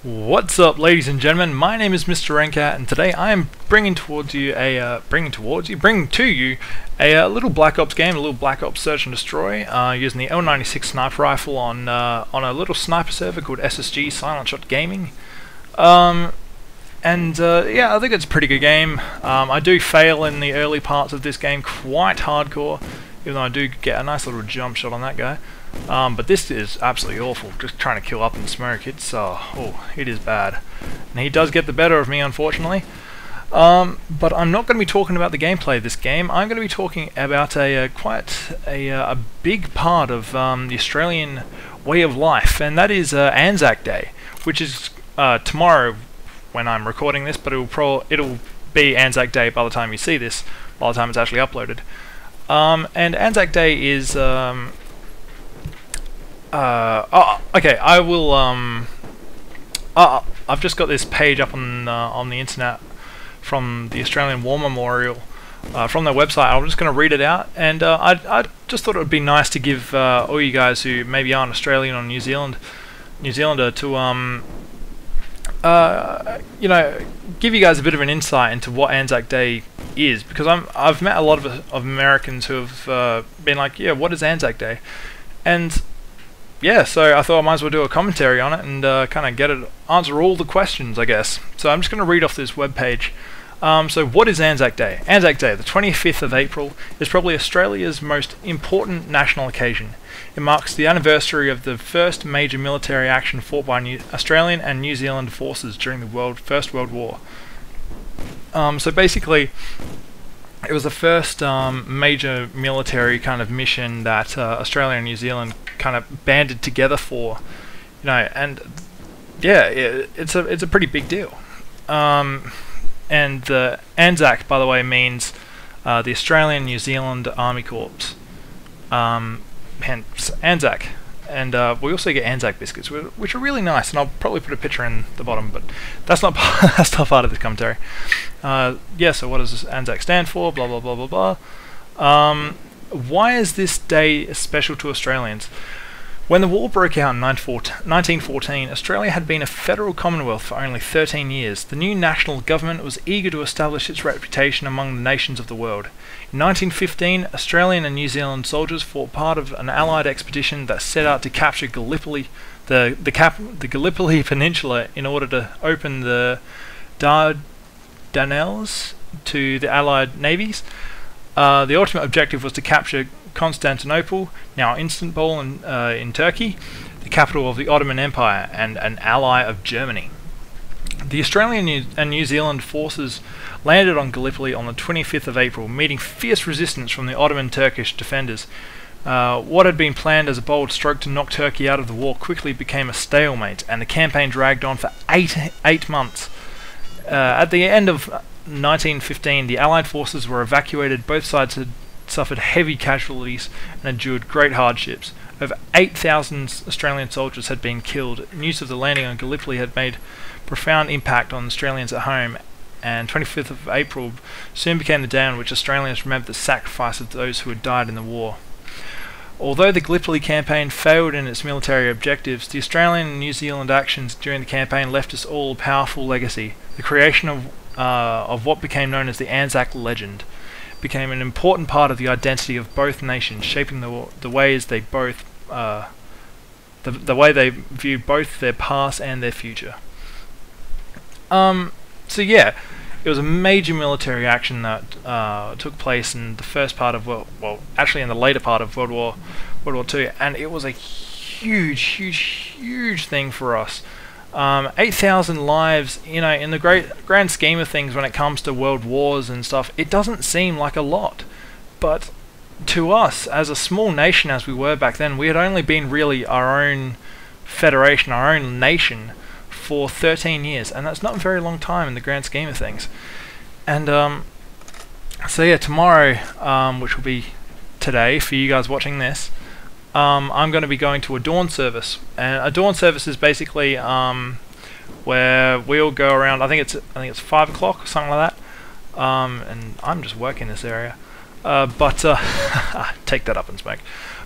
What's up, ladies and gentlemen? My name is Mr. Remcat, and today I am bringing to you a little Black Ops game, a little Black Ops Search and Destroy, using the L96 sniper rifle on a little sniper server called SSG Silent Shot Gaming. Yeah, I think it's a pretty good game. I do fail in the early parts of this game quite hardcore, even though I do get a nice little jump shot on that guy. But this is absolutely awful, just trying to kill up in smoke. It's it is bad. And he does get the better of me, unfortunately. But I'm not going to be talking about the gameplay of this game. I'm going to be talking about quite a big part of the Australian way of life, and that is ANZAC Day, which is tomorrow when I'm recording this, but it'll be ANZAC Day by the time you see this, by the time it's actually uploaded. And ANZAC Day is okay, I will I've just got this page up on the internet from the Australian War Memorial, from their website. I'm just going to read it out, and I just thought it would be nice to give all you guys who maybe aren't Australian or New Zealander to you know, give you guys a bit of an insight into what ANZAC Day is, because I've met a lot of Americans who have been like, yeah, what is ANZAC Day? And yeah, so I thought I might as well do a commentary on it and kind of answer all the questions, I guess. So I'm just going to read off this webpage. So what is ANZAC Day? ANZAC Day, the 25th of April, is probably Australia's most important national occasion. It marks the anniversary of the first major military action fought by Australian and New Zealand forces during the First World War. So basically, it was the first major military kind of mission that Australia and New Zealand kind of banded together for, you know, and yeah, it's a pretty big deal. And the ANZAC, by the way, means the Australian New Zealand Army Corps, hence ANZAC. And we also get ANZAC biscuits, which are really nice, and I'll probably put a picture in the bottom, but that's not that's not part of this commentary. Yeah, so what does ANZAC stand for? Blah blah blah blah blah. Why is this day special to Australians? When the war broke out in 1914, Australia had been a federal commonwealth for only 13 years. The new national government was eager to establish its reputation among the nations of the world. In 1915, Australian and New Zealand soldiers fought part of an Allied expedition that set out to capture Gallipoli, the Gallipoli Peninsula, in order to open the Dardanelles to the Allied navies. The ultimate objective was to capture Constantinople, now Istanbul in Turkey, the capital of the Ottoman Empire and an ally of Germany. The Australian and New Zealand forces landed on Gallipoli on the 25th of April, meeting fierce resistance from the Ottoman Turkish defenders. What had been planned as a bold stroke to knock Turkey out of the war quickly became a stalemate, and the campaign dragged on for eight months. At the end of 1915, the Allied forces were evacuated. Both sides had suffered heavy casualties and endured great hardships. Over 8,000 Australian soldiers had been killed. News of the landing on Gallipoli had made profound impact on Australians at home, and 25th of April soon became the day on which Australians remembered the sacrifice of those who had died in the war. Although the Gallipoli campaign failed in its military objectives, the Australian and New Zealand actions during the campaign left us all a powerful legacy. The creation of what became known as the ANZAC legend became an important part of the identity of both nations, shaping the ways they both the way they view both their past and their future. So yeah, it was a major military action that took place in the first part of actually in the later part of World War II, and it was a huge thing for us. 8,000 lives, you know, in the grand scheme of things when it comes to world wars and stuff, it doesn't seem like a lot. But to us, as a small nation as we were back then, we had only been really our own federation, our own nation, for 13 years, and that's not a very long time in the grand scheme of things. And so yeah, tomorrow, which will be today for you guys watching this, I'm going to be going to a dawn service, and a dawn service is basically where we'll go around. I think it's 5 o'clock or something like that. And I'm just working this area, but take that up and smoke.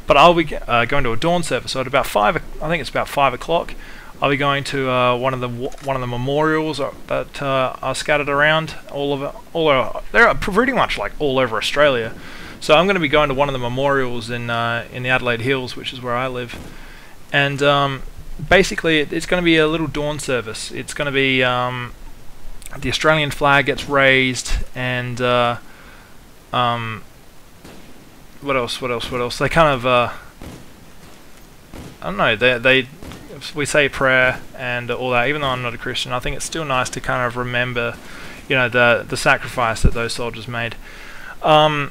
But I'll be going to a dawn service. So at about 5, I think it's about 5 o'clock. I'll be going to one of the memorials that are scattered around they're pretty much like all over Australia. So I'm going to be going to one of the memorials in the Adelaide Hills, which is where I live, and basically it's going to be a little dawn service. It's going to be the Australian flag gets raised, and what else? They kind of I don't know. We say prayer and all that. Even though I'm not a Christian, I think it's still nice to kind of remember, the sacrifice that those soldiers made. Yes,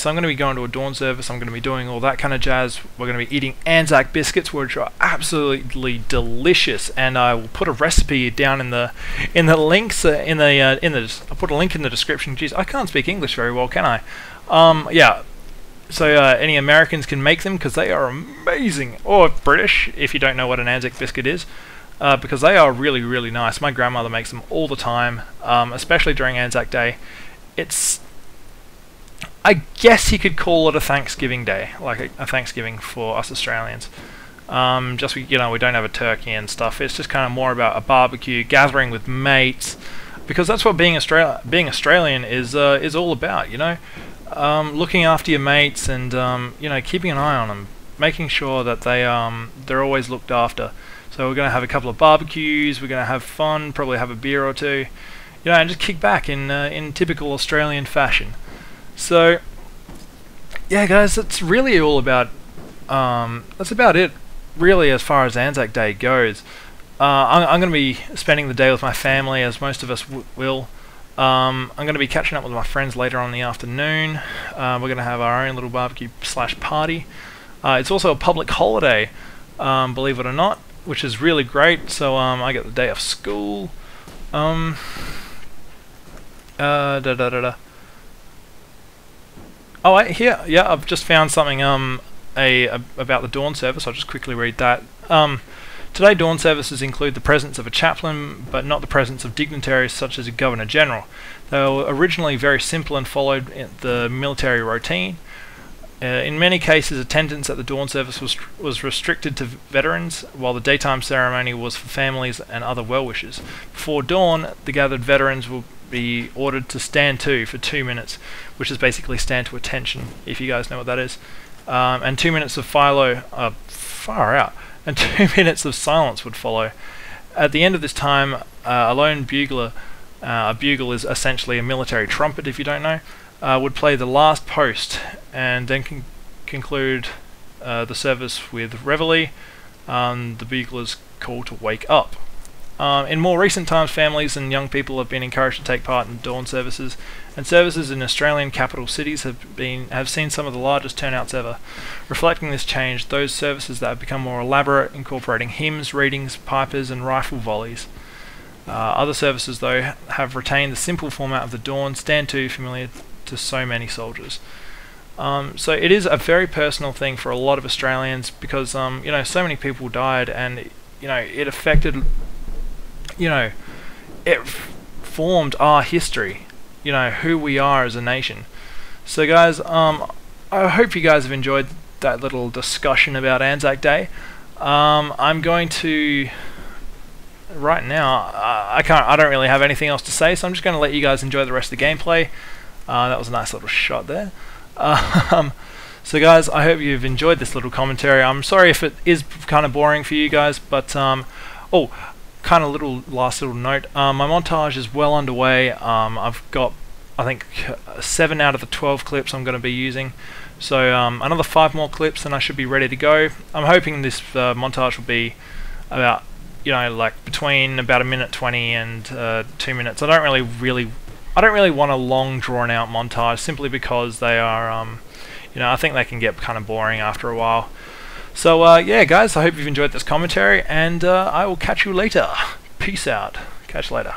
I'm going to be going to a dawn service. I'm going to be doing all that kind of jazz. We're going to be eating ANZAC biscuits, which are absolutely delicious. And I will put a recipe down in the links I'll put a link in the description. Jeez, I can't speak English very well, can I? Yeah. So any Americans can make them because they are amazing, or British if you don't know what an ANZAC biscuit is, because they are really, really nice. My grandmother makes them all the time, especially during ANZAC Day. I guess you could call it a Thanksgiving Day, like a Thanksgiving for us Australians. Just we don't have a turkey and stuff. It's just kind of more about a barbecue, gathering with mates, because that's what being Australian is all about. Looking after your mates and keeping an eye on them, making sure that they're always looked after. So we're going to have a couple of barbecues, we're going to have fun, probably have a beer or two, and just kick back in typical Australian fashion. So yeah, guys, that's really all about that's about it really as far as ANZAC Day goes. I'm going to be spending the day with my family, as most of us will. I'm going to be catching up with my friends later on in the afternoon. We're going to have our own little barbecue/party. It's also a public holiday, believe it or not, which is really great. So I get the day off school. Oh, I've just found something about the dawn service. I'll just quickly read that. Today, dawn services include the presence of a chaplain, but not the presence of dignitaries such as a Governor-General. They were originally very simple and followed the military routine. In many cases, attendance at the dawn service was restricted to veterans, while the daytime ceremony was for families and other well-wishers. Before dawn, the gathered veterans will be ordered to stand to for 2 minutes, which is basically stand to attention, if you guys know what that is. And 2 minutes of far out. And 2 minutes of silence would follow. At the end of this time, a lone bugler, a bugle is essentially a military trumpet if you don't know, would play the last post and then conclude the service with reveille, the bugler's call to wake up. In more recent times, families and young people have been encouraged to take part in dawn services, and services in Australian capital cities have seen some of the largest turnouts ever. Reflecting this change, those services that have become more elaborate, incorporating hymns, readings, pipers, and rifle volleys. Other services, though, have retained the simple format of the dawn stand to, familiar to so many soldiers. So it is a very personal thing for a lot of Australians because so many people died, and it affected. It formed our history, who we are as a nation. So guys, I hope you guys have enjoyed that little discussion about ANZAC Day. I'm going to, right now, I don't really have anything else to say, so I'm just going to let you guys enjoy the rest of the gameplay. That was a nice little shot there. So guys, I hope you've enjoyed this little commentary. I'm sorry if it is kind of boring for you guys, but kind of last little note, my montage is well underway. I've got, I think, 7 out of the 12 clips I'm going to be using, so another 5 more clips and I should be ready to go. I'm hoping this montage will be about, like between about 1:20 and 2 minutes. I don't really want a long drawn out montage, simply because they are I think they can get kind of boring after a while. So yeah guys, I hope you've enjoyed this commentary, and I will catch you later. Peace out. Catch you later.